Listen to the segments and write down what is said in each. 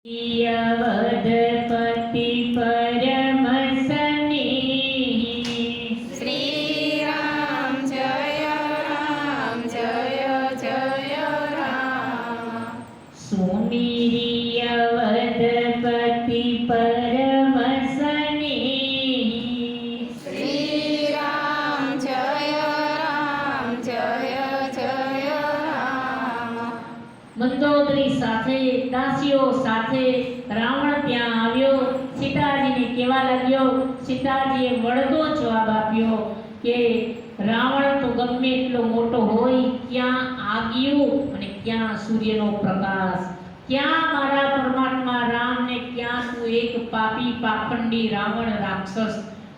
યવદપતિ પરમ સ્નેહી શ્રી રામ જય રામ સુમિરી યવદપતિ પરમ સ્નેહી શ્રી રામ જય રામ મંદોદરી સાથે દાસીઓ સાથે રાવણ ત્યાં આવ્યો. સીતાજીને કહેવા લાગ્યો. સીતાજીએ વળતો જવાબ આપ્યો કે રાવણ તો ગમે એટલો મોટો હોય, ક્યાં આગિયું અને ક્યાં સૂર્યનો પ્રકાશ, ક્યાં મારા પરમાત્મા રામને, ક્યાં તું એક પાપી પાખંડી રાવણ રાક્ષસ,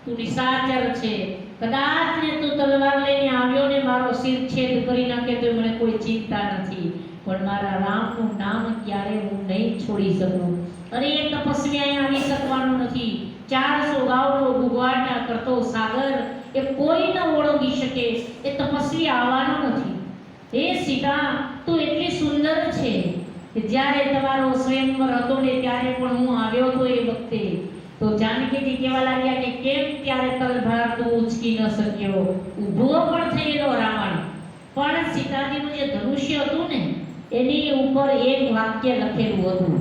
તું નિશાચર છે. કદાચ ને તું તલવાર લઈને આવ્યો ને મારો શિર છેદ કરી નાખે તો મને કોઈ ચિંતા નથી, પણ મારા રામનું નામ ક્યારે હું નહીં છોડી શકું. અને એ તપસ્વી અહીંયા આવી શકવાનું નથી. 400 ગાઉનો ગુગવાટા કરતો સાગર એ કોઈ ન ઓળંગી શકે. એ તપસ્વી આવવાનો નથી. એ સીતા તું એટલી સુંદર છે કે જ્યારે તમારો સ્વયંવર હતો ને ત્યારે પણ હું આવ્યો તો એ વખતે તો જાનકીજી કહેવા લાગ્યા કે કેમ ત્યારે તલભાર તું ઉંચકી ન શક્યો. ઊભો પણ થયેલો રાવણ, પણ સીતાજીનું જે ધનુષ્ય હતું ને એની ઉપર એક વાક્ય લખેલું હતું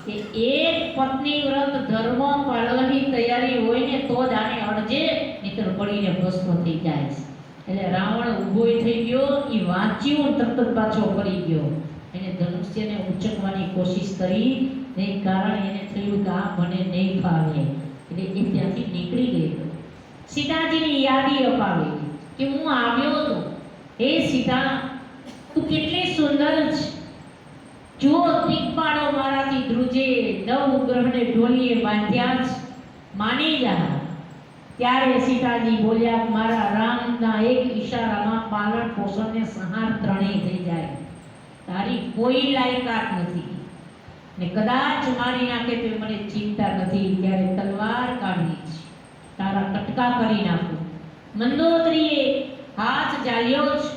કે એક પત્ની વ્રત ધર્મ પાળવાની તૈયારી હોય ને તો જ આને અડજે, નહીંતર પડીને ભસ્મ થઈ જાય છે. એટલે રાવણ ઊભો થઈ ગયો, એ વાંચ્યું તરત પાછો પડી ગયો. એને ધનુષ્યને ઉંચકવાની કોશિશ કરી ને કારણ એને થયું કે આ મને નહીં ફાવે, એટલે એ ત્યાંથી નીકળી ગયો. સીતાજીની યાદી અપાવી કે હું આવ્યો હતો. હે સીતા, તું કેટલી સુંદર છે. જો દિગ્પાળો મારાથી ધ્રુજે, નવ ગ્રહને ઢોલીએ બાંધ્યા છે, માની જા. ત્યારે સીતાજી બોલ્યા મારા રામના એક ઈશારામાં પાલન પોષણને સંહાર ત્રણેય થઈ જાય. તારી કોઈ લાયકાત નથી ને કદાચ મારી નાખે તો મને ચિંતા નથી. ત્યારે તલવાર કાઢી છે, તારા કટકા કરી નાખું. મંદોદરીએ હાથ જાલ્યો છે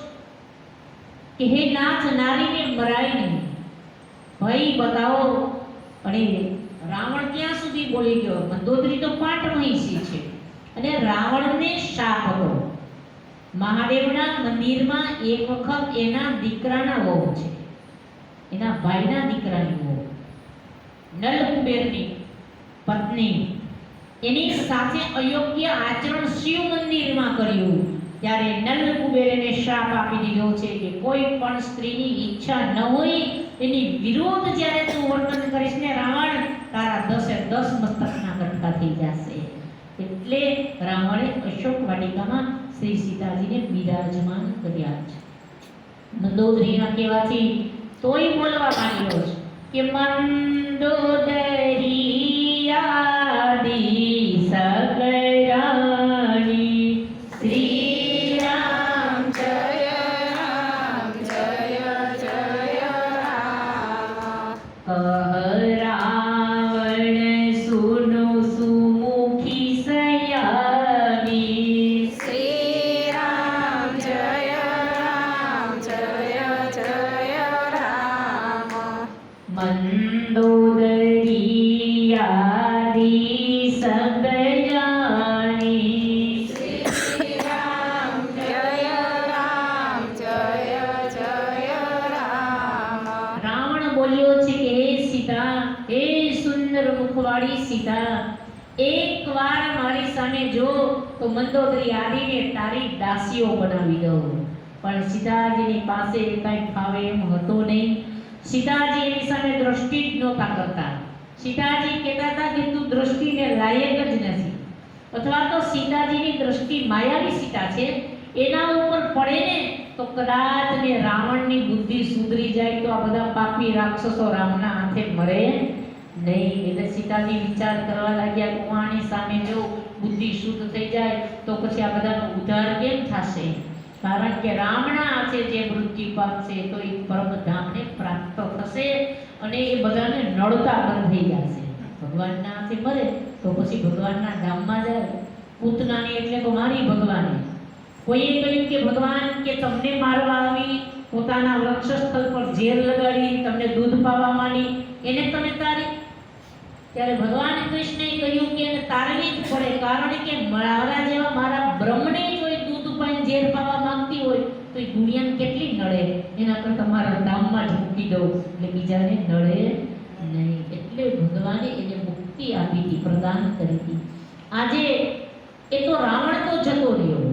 કે હે નાથ, નારીને મરાય નહીં, ભય બતાવો. અને રાવણ ક્યાં સુધી બોલી ગયો. મંદોદરી તો પાટ મહિષી છે અને રાવણને શાપ હતો. મહાદેવના મંદિરમાં એક વખત એના દીકરાના વહુ છે, એના ભાઈના દીકરાની વહુ, નલ કુબેરની પત્ની, એની સાથે અયોગ્ય આચરણ શિવ મંદિરમાં કર્યું. ત્યારે નલ કુબેરને શ્રાપ આપી દીધો છે કે કોઈ પણ સ્ત્રીની ઈચ્છા ન હોય એની વિરુદ્ધ જ્યારે તું વર્તન કરીશ ને રાવણ, તારા 10 મસ્તકના કટકા થઈ જશે. એટલે રાવણે અશોક વાટિકામાં શ્રી સીતાજીને બિરાજમાન કર્યા છે. મંદોદરીના કહેવાથી તોય બોલવા માંડ્યો છે કે મંદોદરી આદિ સગરાણી શ્રી રામ જય રામ રાવણ સુનો સુમુખી સયાની શ્રી રામ જય રામ મંદોદરી આદિ સગરાણી શ્રી રામ જય રામ રાવણ બોલ્યો છે કે હે સીતા, હે સુંદર મુખવાળી સીતા, એકવાર મારી સામે જો તો મંદોદરી આદિને તારી દાસીઓ બનાવી દઉં. પણ સીતાજીની પાસે કંઈ ફાવે એમ હતો નહીં. સીતાજી એની સામે દ્રષ્ટિ જ નહોતા કરતા. સીતાજી કહેતા હતા કે તું દ્રષ્ટિને લાયક જ નથી, અથવા તો સીતાજીની દ્રષ્ટિ માયાવી સીતા છે, એના ઉપર પડે ને તો કદાચ ને રાવણની બુદ્ધિ સુધરી જાય તો આ બધા પાપી રાક્ષસો રામના હાથે મરે નહીં. એટલે સીતાજી વિચાર કરવા લાગ્યા કે આની સામે જો બુદ્ધિ શુદ્ધ થઈ જાય તો પછી આ બધાનો ઉદ્ધાર કેમ થશે. કારણ કે રામના હાથે જે મૃત્યુ પામશે તો એ પરમધામને પ્રાપ્ત થશે અને એ બધાને નડતા બંધ થઈ જશે. ભગવાનના હાથે મરે તો પછી ભગવાનના ધામમાં જાય. પૂતનાની એટલે તો મારી ભગવાને. કોઈએ કહ્યું કે ભગવાન કે તમને મારવા આવી, પોતાના વૃક્ષ સ્થળ પર ઝેર લગાડી તમને દૂધ પાવા માંડી, એને તમે તારી ત્યારે ભગવાન કૃષ્ણએ કહ્યું કે એને તારવી જ પડે, કારણ કે મારા જેવા મારા બ્રહ્મને જો એ દૂધ પાણી ઝેર પાવા માંગતી હોય તો એ દુનિયાને કેટલી નડે, એના કરતા મારા ધામમાં જ મૂકી દઉં એટલે બીજાને નડે નહીં. એટલે ભગવાને એને મુક્તિ આપી હતી, પ્રદાન કરી હતી. આજે એ તો રાવણ તો જતો રહ્યો,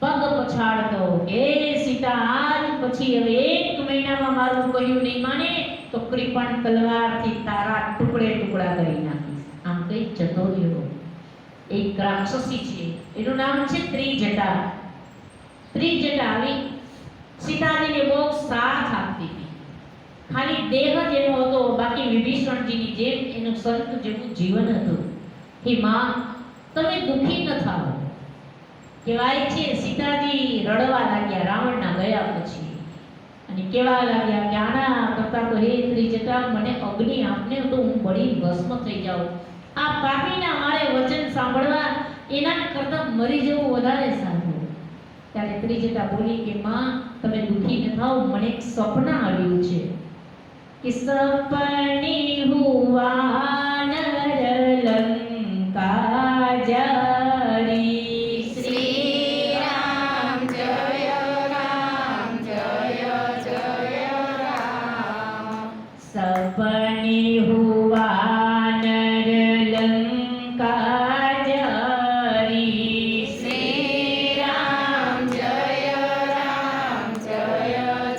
પગ પછાડતો કે સીતા આજ પછી હવે 1 મહિનામાં મારું કહ્યું નહીં માને તો કૃપાણ તલવારથી તારા ટુકડે ટુકડા કરી નાખીશ. આમ કઈ જતો રહ્યો. એક રાક્ષસી છે, એનું નામ છે ત્રિજટા. ત્રિજટા આવી સીતાજીને બહુ સાથ આપતી હતી. ખાલી દેહ જ એનો હતો, બાકી વિભીષણજીની જેમ એનું સંત જેવું જીવન હતું. હે માં, તમે દુખી ન થાઓ. કહેવાય છે સીતાજી રડવા લાગ્યા રાવણના ગયા પછી, અને કહેવા લાગ્યા કે આના કરતા તો હે ત્રિજટા મને અગ્નિ આપને તો હું બળી ભસ્મ થઈ જાઉં. આ પાપીના મારે વચન સાંભળવા એના કરતા મરી જવું વધારે સારું. ત્યારે ત્રિજટા બોલી કે માં તમે દુખી ન થાઓ, મને એક સપનું આવ્યું છે કે સપની હુઆ નર લંકા જારી. શ્રી રામ જય રામ જય જય રામ. સપની હુઆ નર લંકા જારી. શ્રી રામ જય રામ જય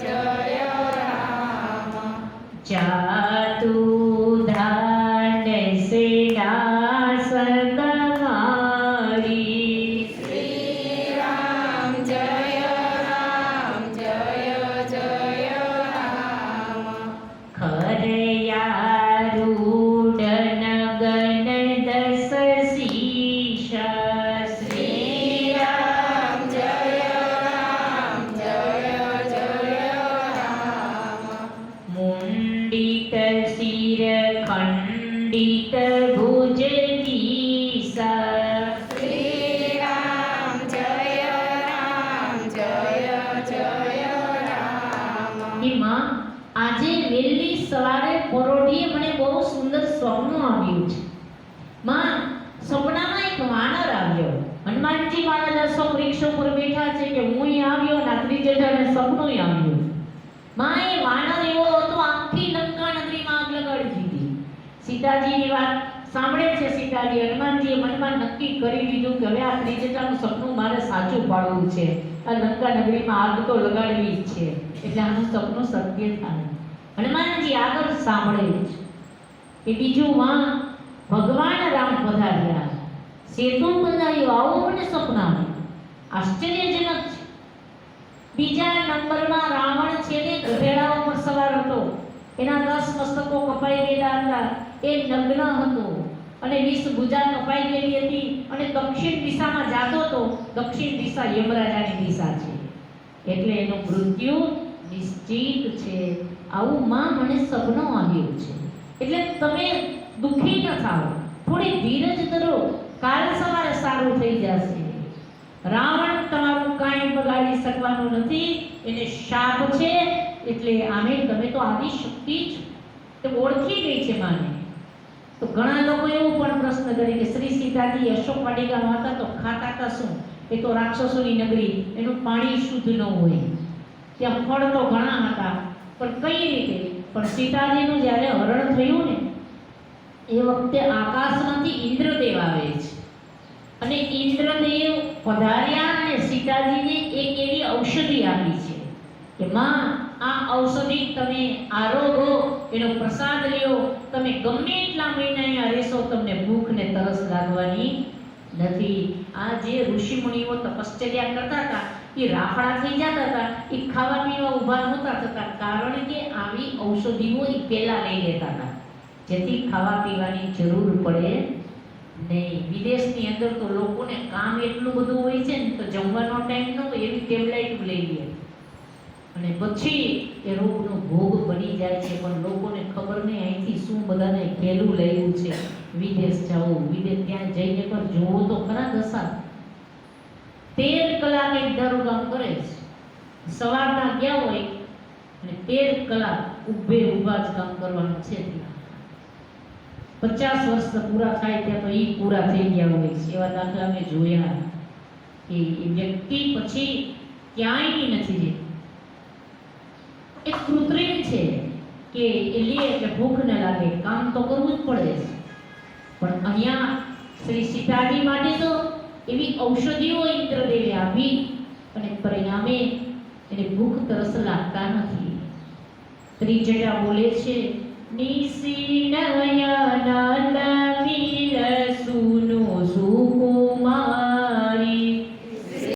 જય રામ. જાતુ ધાન સેના સંગમારી. શ્રી રામ જય રામ જય જય રામ. ખરયારૂઢન ગન દસ શીશ. શ્રી રામ જય રામ જય જય રામ. મુંડિત શિર ખંડિત ભુજ દીશ. શ્રી રામ જય રામ જય જય રામ. માં આજે વહેલી સવારે પરોઢીએ મને બહુ સુંદર સ્વપ્ન આવ્યું છે. માં સપનામાં એક વાનર આવ્યો. હનુમાનજી મહારાજ વૃક્ષ ઉપર બેઠા છે કે હું આવ્યો, નાગરી જેઠાને સપનું આવ્યું. માં એ વાનર એવો હતો, આખી લંકા નગરીમાં આગ લગાડી દીધી. સીતાજીની વાત સાંભળે છે સીતાજી. હનુમાનજીએ મનમાં નક્કી કરી લીધું કે હવે આ ત્રિજટાનું સપનું મારે સાચું પાડવું છે. આ લંકા નગરીમાં આગ તો લગાડવી જ છે, એટલે આનું સપનું સત્ય થાય. હનુમાનજી આગળ સાંભળે છે કે બીજું માં ભગવાન રામ પધાર્યા, સેતુ બંધાયો, આવું મને સપનામાં આશ્ચર્યજનક છે. બીજા નંબરમાં રાવણ છે ને ગધેડા ઉપર સવાર હતો, એના 10 મસ્તકો કપાઈ ગયેલા હતા, એ નગ્ન હતો અને 20 ભુજા કપાઈ ગયેલી હતી અને દક્ષિણ દિશામાં જાતો હતો. દક્ષિણ દિશા યમરાજાની દિશા છે, એટલે એનું મૃત્યુ નિશ્ચિત છે. આવું માં મને સપનું આવ્યું છે. એટલે તમે દુખી ન થાઓ, થોડી ધીરજ ધરો, કાલ સવારે સારું થઈ જશે. રાવણ તમારું કાંઈ બગાડી શકવાનું નથી, એને શાપ છે. એટલે આમે તમે તો આદિ શક્તિ જ તે ઓળખી ગઈ છે માને. તો ઘણા લોકો એવું પણ પ્રશ્ન કરે કે શ્રી સીતાજી અશોક વાટિકામાં હતા તો ખાતા હતા શું? એ તો રાક્ષસોની નગરી, એનું પાણી શુદ્ધ ન હોય, ત્યાં ફળ તો ઘણા હતા, પણ કઈ રીતે? પણ સીતાજીનું જ્યારે હરણ થયું ને એ વખતે આકાશમાંથી ઇન્દ્રદેવ આવે છે અને ઇન્દ્રદેવ પધાર્યા અને સીતાજીને એક એવી ઔષધિ આપી છે કે માં આ ઔષધિ તમે આરોગો, એનો પ્રસાદ લ્યો, તમે ગમે એટલા મહિના અહીંયા રહેશો તમને ભૂખ ને તરસ લાગવાની નથી. આ જે ઋષિમુનિઓ તપશ્ચર્યા કરતા હતા એ રાફડા થઈ જતા હતા, એ ખાવા પીવા ઊભા નહોતા થતા, કારણ કે આવી ઔષધિઓ એ પહેલા લઈ લેતા હતા જેથી ખાવા પીવાની જરૂર પડે નહીં. વિદેશની અંદર તો લોકોને કામ એટલું બધું હોય છે ને તો જમવાનો ટાઈમ ન હોય એવી ટેબ્લેટ લઈ લે અને પછી એ રોગનો ભોગ બની જાય છે. પણ લોકોને ખબર નહીં અહીંથી શું બધાને ખેલું લેવું છે. વિદેશ જવું, વિદેશ ત્યાં જઈને પણ જોવો તો ખરા દશા. 13 કલાક એક ધારું કામ કરે છે. સવારના ગયા હોય અને 13 કલાક ઊભે ઊભા જ કામ કરવાનું છે. 50 વર્ષ પૂરા થાય ત્યાં તો એ પૂરા થઈ ગયા હોય છે. એવા દાખલા અમે જોયા કે એ વ્યક્તિ પછી ક્યાંય નથી જતી. એક કૃત્રિમ છે કે એ લે એટલે ભૂખ ન લાગે, કામ તો કરવું જ પડે છે. પણ અહીંયા શ્રી સીતાજી માટે તો એવી ઔષધિઓ ઇન્દ્રદેવે આપી અને પરિણામે એને ભૂખ તરસ લાગતા નથી. ત્રિજટા બોલે છે, નિશી નયન નમીર સુનો સુકુમાર